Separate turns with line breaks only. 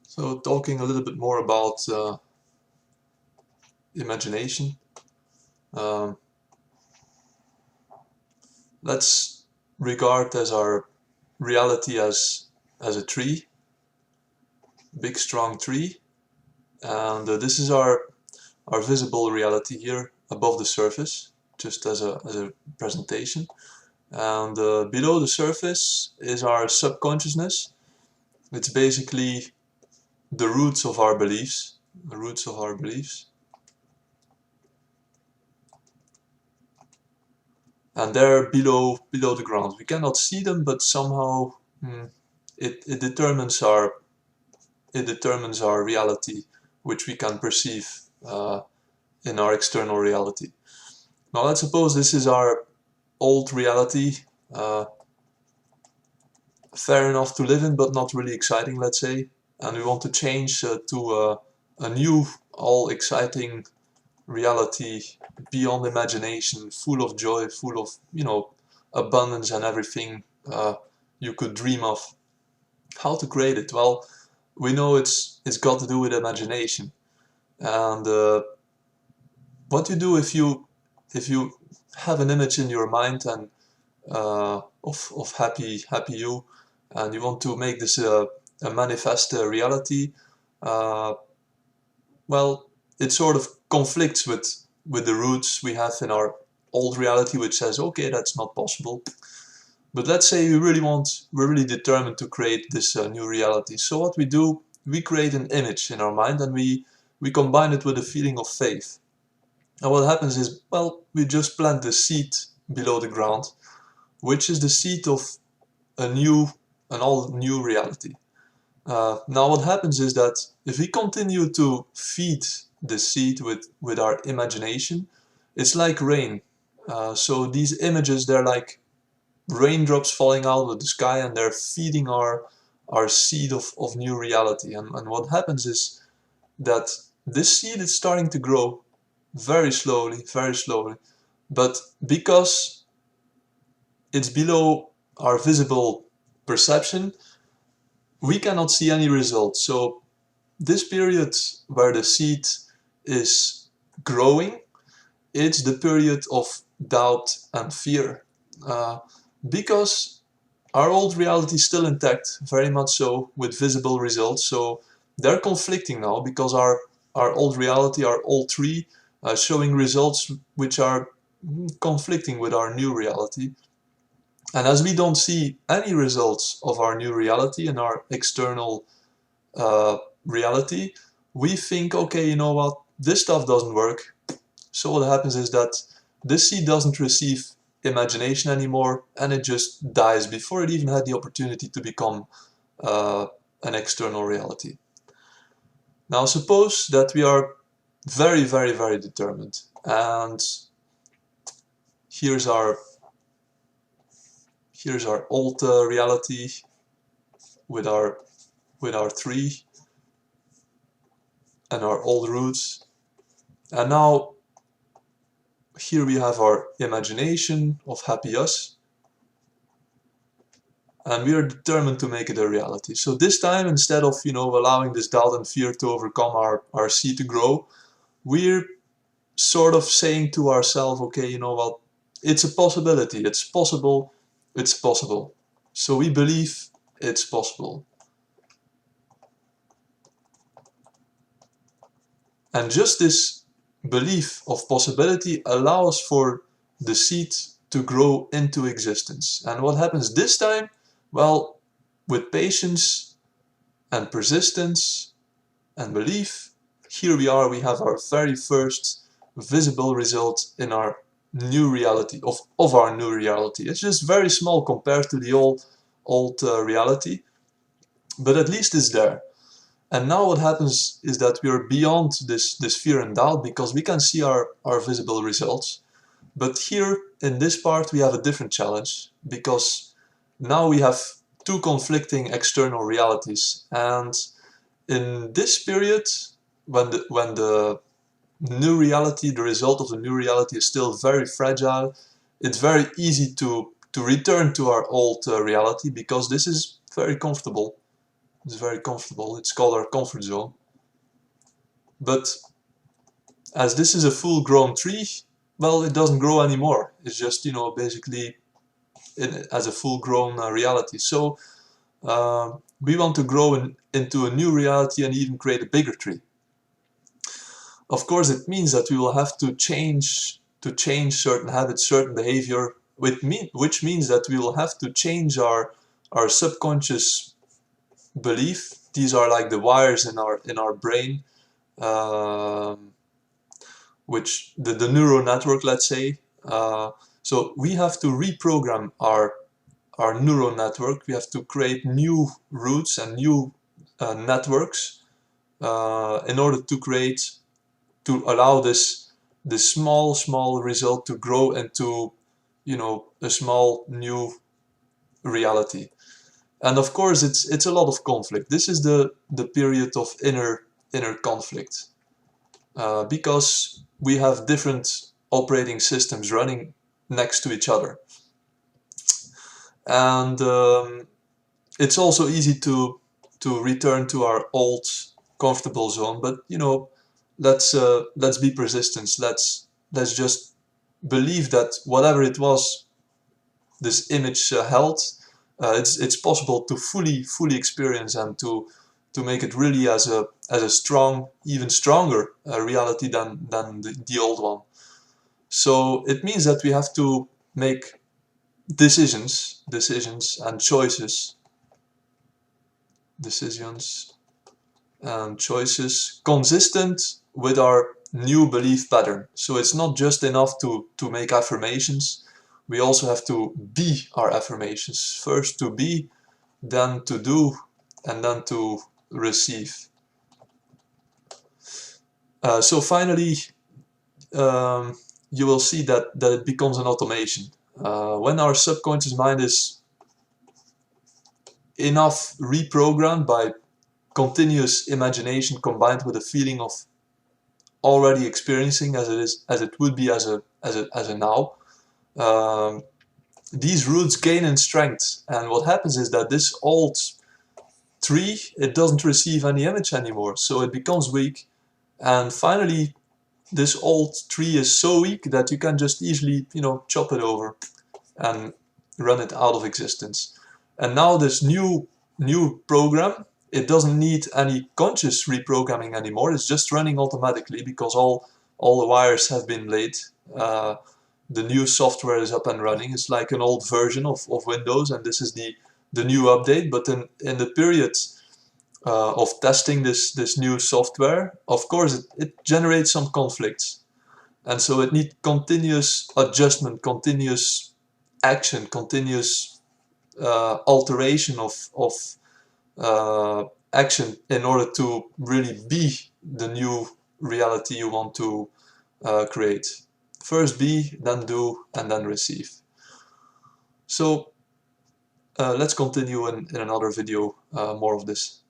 So talking a little bit more about imagination, um, let's regard as our reality as a tree, big strong tree, and this is our visible reality here above the surface, just as a presentation. And below the surface is our subconsciousness. It's basically the roots of our beliefs, the roots of our beliefs. And they're below the ground. We cannot see them, but somehow it determines our reality, which we can perceive in our external reality. Now let's suppose this is our old reality, fair enough to live in, but not really exciting, let's say, and we want to change to a new, all exciting reality beyond imagination, full of joy, full of, abundance and everything you could dream of. How to create it? Well, we know it's got to do with imagination. And what you do if you have an image in your mind and of happy you, and you want to make this a manifest reality, well, it sort of conflicts with the roots we have in our old reality, which says, okay, that's not possible. But let's say we're really determined to create this new reality. So what we do, we create an image in our mind, and we combine it with a feeling of faith. And what happens is, well, we just plant the seed below the ground, which is the seed of an all new reality. Now what happens is that if we continue to feed the seed with our imagination, it's like rain. So these images, they're like raindrops falling out of the sky, and they're feeding our seed of new reality. And what happens is that this seed is starting to grow very slowly, very slowly. But because it's below our visible perception, we cannot see any results. So this period where the seed is growing, it's the period of doubt and fear. Because our old reality is still intact, very much so, with visible results. So they're conflicting now because our old reality, our old tree, showing results which are conflicting with our new reality. And as we don't see any results of our new reality in our external reality, we think, okay, you know what, this stuff doesn't work. So what happens is that this seed doesn't receive imagination anymore, and it just dies before it even had the opportunity to become an external reality. Now suppose that we are very, very, very determined, and here's our old reality with our tree and our old roots, and now here we have our imagination of happy us, and we are determined to make it a reality. So this time, instead of allowing this doubt and fear to overcome our seed to grow, we're sort of saying to ourselves, okay, you know what, it's a possibility, it's possible, it's possible. So we believe it's possible. And just this belief of possibility allows for the seed to grow into existence. And what happens this time? Well, with patience and persistence and belief, here we are, we have our very first visible result in our new reality, of our new reality. It's just very small compared to the old reality, but at least it's there. And now what happens is that we are beyond this fear and doubt, because we can see our visible results. But here in this part we have a different challenge, because now we have two conflicting external realities. And in this period, when the new reality, the result of the new reality is still very fragile, it's very easy to return to our old reality, because this is very comfortable. It's very comfortable. It's called our comfort zone. But as this is a full-grown tree, well, it doesn't grow anymore. It's just, you know, basically as a full-grown reality. So we want to grow into a new reality and even create a bigger tree. Of course, it means that we will have to change certain habits, certain behavior, which means that we will have to change our subconscious belief. These are like the wires in our brain, which the neural network, let's say. So we have to reprogram our neural network. We have to create new routes and new networks in order to allow this small result to grow into, you know, a small new reality. And of course, it's a lot of conflict. This is the period of inner conflict, because we have different operating systems running next to each other, and it's also easy to return to our old comfortable zone. But you know, let's be persistent. Let's just believe that whatever it was this image held, it's possible to fully experience and to make it really as a strong, even stronger reality than the old one. So it means that we have to make decisions and choices consistent with our new belief pattern. So it's not just enough to make affirmations. We also have to be our affirmations. First to be, then to do, and then to receive. So finally, you will see that it becomes an automation. When our subconscious mind is enough reprogrammed by continuous imagination combined with a feeling of already experiencing as it would be as a now, these roots gain in strength, and what happens is that this old tree, it doesn't receive any image anymore, so it becomes weak, and finally this old tree is so weak that you can just easily, you know, chop it over and run it out of existence. And now this new program, it doesn't need any conscious reprogramming anymore. It's just running automatically because all the wires have been laid. The new software is up and running. It's like an old version of Windows, and this is the new update. But in the period of testing this new software, of course it generates some conflicts, and so it needs continuous adjustment, continuous action, continuous alteration of action in order to really be the new reality you want to create. First be, then do, and then receive. So let's continue in another video more of this.